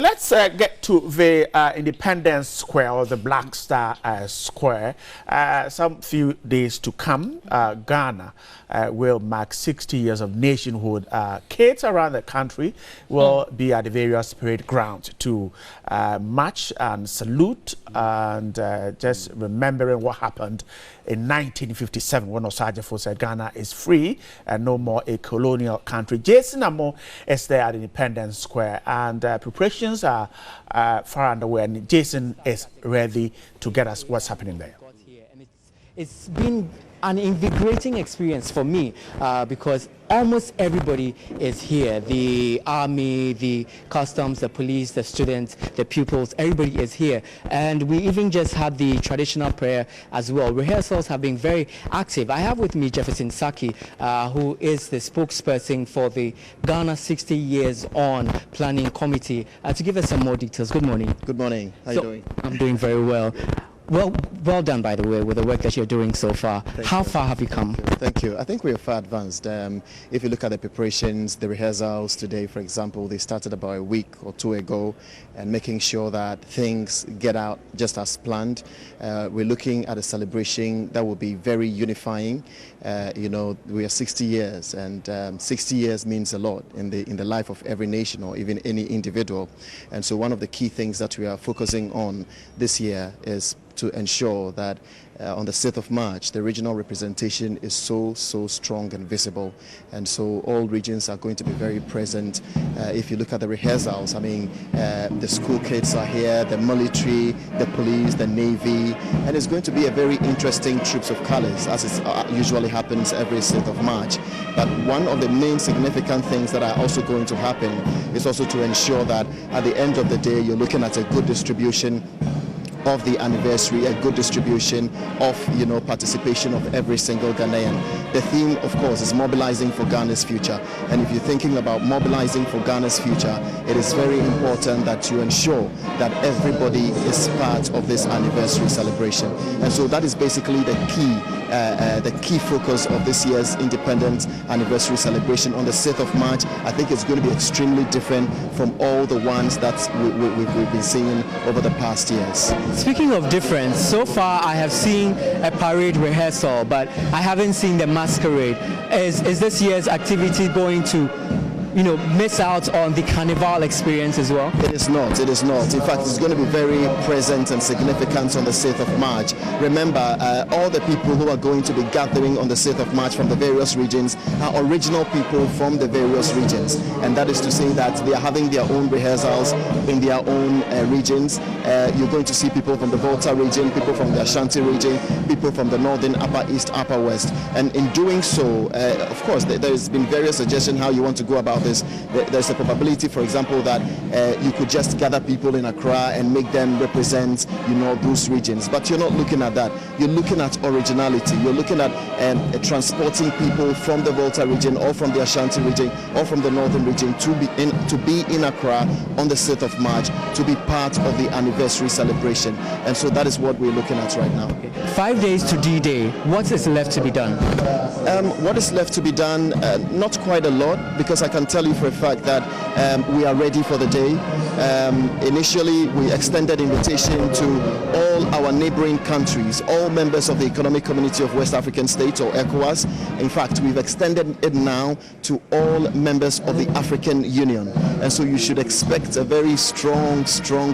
Let's get to the Independence Square or the Black Star Square. Some few days to come, Ghana will mark 60 years of nationhood. Kids around the country will be at the various parade grounds to march and salute and just remembering what happened in 1957 when Osajefo said Ghana is free and no more a colonial country. Jason Amo is there at Independence Square, and preparations are far underway, and Jason is ready to get us what's happening there. It's been an invigorating experience for me because almost everybody is here. The army, the customs, the police, the students, the pupils, everybody is here. And we even just had the traditional prayer as well. Rehearsals have been very active. I have with me Jefferson Saki, who is the spokesperson for the Ghana 60 Years On Planning Committee, to give us some more details. Good morning. Good morning. How are you doing? I'm doing very well. Well done, by the way, with the work that you're doing so far. How far have you come? Thank you. I think we're far advanced. If you look at the preparations, the rehearsals today, for example, they started about a week or two ago, and making sure that things get out just as planned. We're looking at a celebration that will be very unifying. We are 60 years, and 60 years means a lot in the life of every nation or even any individual. And so one of the key things that we are focusing on this year is to ensure that on the 6th of March, the regional representation is so strong and visible. And so all regions are going to be very present. If you look at the rehearsals, I mean, the school kids are here, the military, the police, the Navy, and it's going to be a very interesting troops of colors, as it usually happens every 6th of March. But one of the main significant things that are also going to happen is also to ensure that at the end of the day, you're looking at a good distribution of the anniversary, a good distribution of participation of every single Ghanaian. The theme, of course, is mobilizing for Ghana's future. And if you're thinking about mobilizing for Ghana's future, it is very important that you ensure that everybody is part of this anniversary celebration. And so that is basically the key focus of this year's Independence Anniversary celebration on the 6th of March. I think it's going to be extremely different from all the ones that we've been seeing over the past years. Speaking of difference, so far I have seen a parade rehearsal, but I haven't seen the masquerade. Is this year's activity going to miss out on the carnival experience as well? It is not. In fact, it's going to be very present and significant on the 6th of March. Remember, all the people who are going to be gathering on the 6th of March from the various regions are original people from the various regions. And that is to say that they are having their own rehearsals in their own regions. You're going to see people from the Volta region, people from the Ashanti region, people from the Northern, Upper East, Upper West. And in doing so, of course, there's been various suggestions how you want to go about this. There's a probability, for example, that you could just gather people in Accra and make them represent, those regions. But you're not looking at that. You're looking at originality. You're looking at transporting people from the Volta region or from the Ashanti region or from the Northern region to be in Accra on the 6th of March to be part of the anniversary celebration. And so that is what we're looking at right now. 5 days to D-Day. What is left to be done? What is left to be done? Not quite a lot, because I can tell you for a fact that we are ready for the day. Initially, we extended invitation to all our neighboring countries, all members of the Economic Community of West African States, or ECOWAS. In fact, we've extended it now to all members of the African Union. And so you should expect a very strong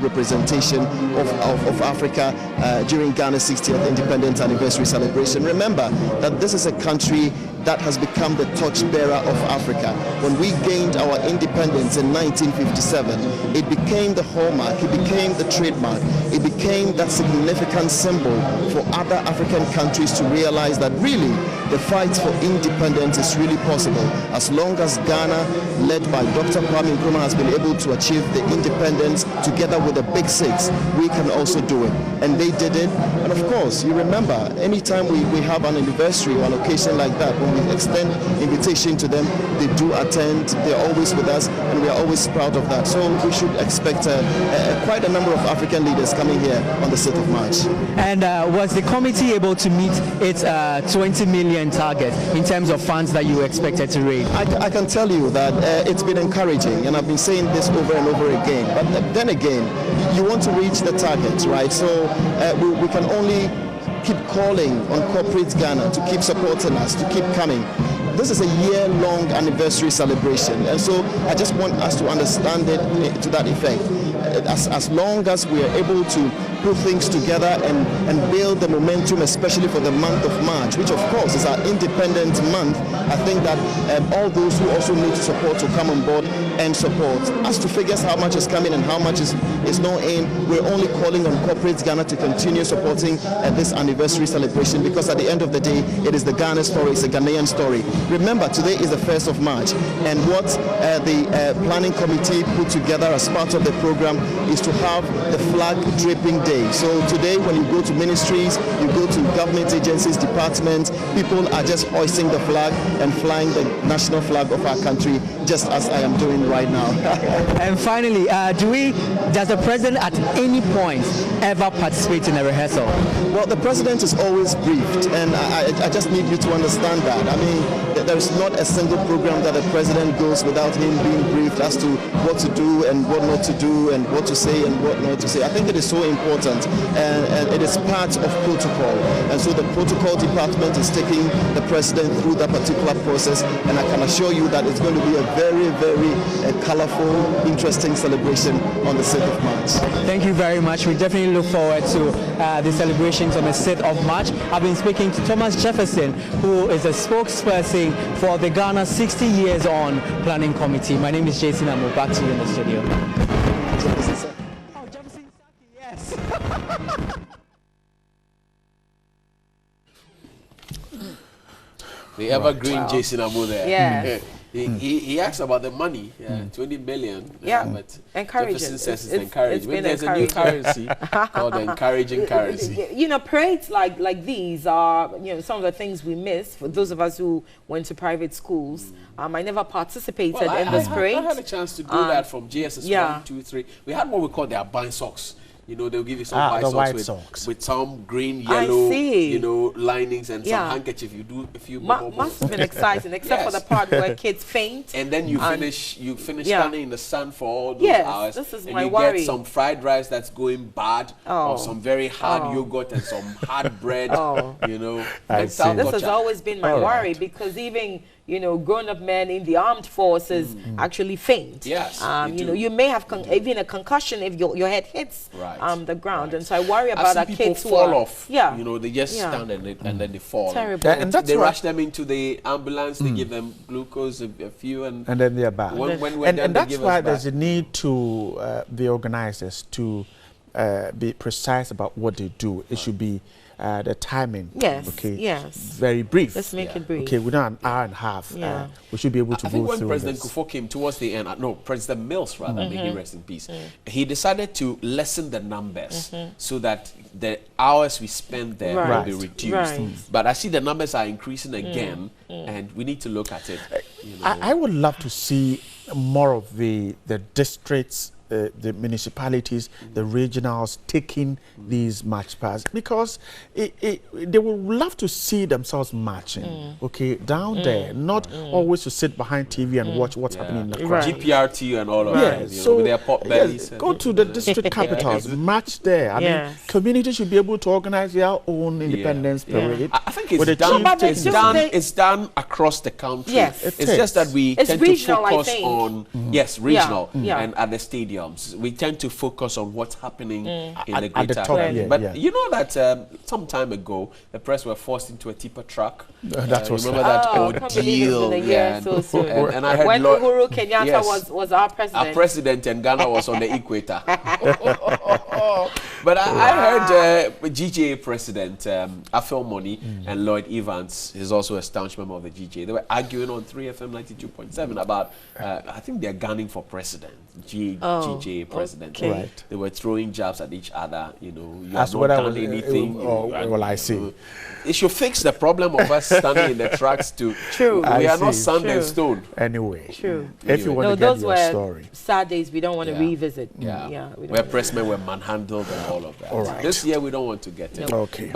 representation of Africa during Ghana's 60th Independence Anniversary celebration. Remember that this is a country that has become the torchbearer of Africa. When we gained our independence in 1957, it became the hallmark, it became the trademark, it became that significant symbol for other African countries to realize that really the fight for independence is really possible. As long as Ghana, led by Dr. Kwame Nkrumah, has been able to achieve the independence together with the Big Six, we can also do it. And they did it. And of course, you remember, anytime we have an anniversary or an occasion like that, when we extend invitation to them, they do attend, they're always with us, and we are always proud of that. So we should expect quite a number of African leaders coming here on the 6th of March. And was the committee able to meet its 20 million target in terms of funds that you expected to raise? I can tell you that it's been encouraging, and I've been saying this over and over again. But then again, you want to reach the target, right? So we can only keep calling on corporate Ghana to keep supporting us, to keep coming. This is a year-long anniversary celebration, and so I just want us to understand it to that effect. As long as we are able to put things together and build the momentum, especially for the month of March, which of course is our independent month, I think that all those who also need support to come on board and support. As to figures how much is coming and how much is not in, we're only calling on corporate Ghana to continue supporting this anniversary celebration, because at the end of the day, it is the Ghana story, it's a Ghanaian story. Remember, today is the 1st of March, and what the planning committee put together as part of the program is to have the flag draping day. So today, when you go to ministries, you go to government agencies, departments, people are just hoisting the flag and flying the national flag of our country, just as I am doing right now. And finally, does the president at any point ever participate in a rehearsal? Well, the president is always briefed, and I just need you to understand that. I mean, there is not a single program that the president goes without him being briefed as to what to do and what not to do and what to say and what not to say. I think it is so important, and it is part of protocol. And so the protocol department is taking the president through that particular process, and I can assure you that it's going to be a very, very colorful, interesting celebration on the 6th of March. Thank you very much. We definitely look forward to the celebrations on the 6th of March. I've been speaking to Thomas Jefferson, who is a spokesperson for the Ghana 60 Years On Planning Committee. My name is Jason Amo. Back to you in the studio. Jefferson. Oh, Jefferson Saki, yes. The evergreen Jason Amo there. Yeah. He asked about the money, 20 billion. Yeah, but encouraging. Jefferson says it's encouraging. When there's a new encouraging. currency called the encouraging currency. You know, parades like these are, you know, some of the things we miss for those of us who went to private schools. I never participated in this parade. I had a chance to do that from JSS 1, 2, 3. We had what we call their bind socks. You know, they'll give you some white socks with some green, yellow, you know, linings and some handkerchief. You do a few must have been exciting, except for the part where kids faint. And then you finish standing in the sun for all those hours. This is and my you worry. get some fried rice that's going bad, or some very hard yogurt and some hard bread. You know, this has always been my worry, because even, you know, grown-up men in the armed forces actually faint. Yes, you know, you may have even a concussion if your head hits the ground, and so I worry about our kids who fall off. Yeah, you know, they just stand and then they fall. Terrible. And that's they rush them into the ambulance. They give them glucose, a few, and then they're back. And that's why there's a need to the organizers to be precise about what they do. It should be the timing. Yes. Okay. Yes. Very brief. Let's make it brief. Okay. Within an hour and a half, we should be able to I think go when through President this. Kufuor came towards the end, President Mills rather, may he rest in peace, he decided to lessen the numbers so that the hours we spend there will be reduced. But I see the numbers are increasing again, and we need to look at it. You know. I would love to see more of the districts, the municipalities, the regionals taking these march pasts, because they would love to see themselves marching, okay, down there, not always to sit behind TV and watch what's happening in the crowd. GPRT and all of that, you know, with their pot bellies. Go to the district capitals, march there. I mean, communities should be able to organize their own independence parade. I think it's done. It's done across the country. Yes, it's just that we tend to focus on regional and at the stadiums. We tend to focus on what's happening in the greater area. But you know that some time ago the press were forced into a tipper truck. That was remember that ordeal. And I heard when Uhuru Kenyatta was our president. Our president, and Ghana was on the equator. But I heard GJA President Afel Money and Lloyd Evans is also a staunch member of the GJA. They were arguing on 3FM 92.7 about, I think they're gunning for president, GJA President. Okay. Right. They were throwing jabs at each other, you know, you That's have what not I done was, anything. well, I see. It should fix the problem of us standing in the tracks to. True. We I are not see. sand and True. stone. Anyway, True. if you want No, to get those your were story. sad days we don't want to Yeah. revisit. Yeah. We don't Where wanna- pressmen were manhandled and all of that. All right. This year we don't want to get it. Okay. But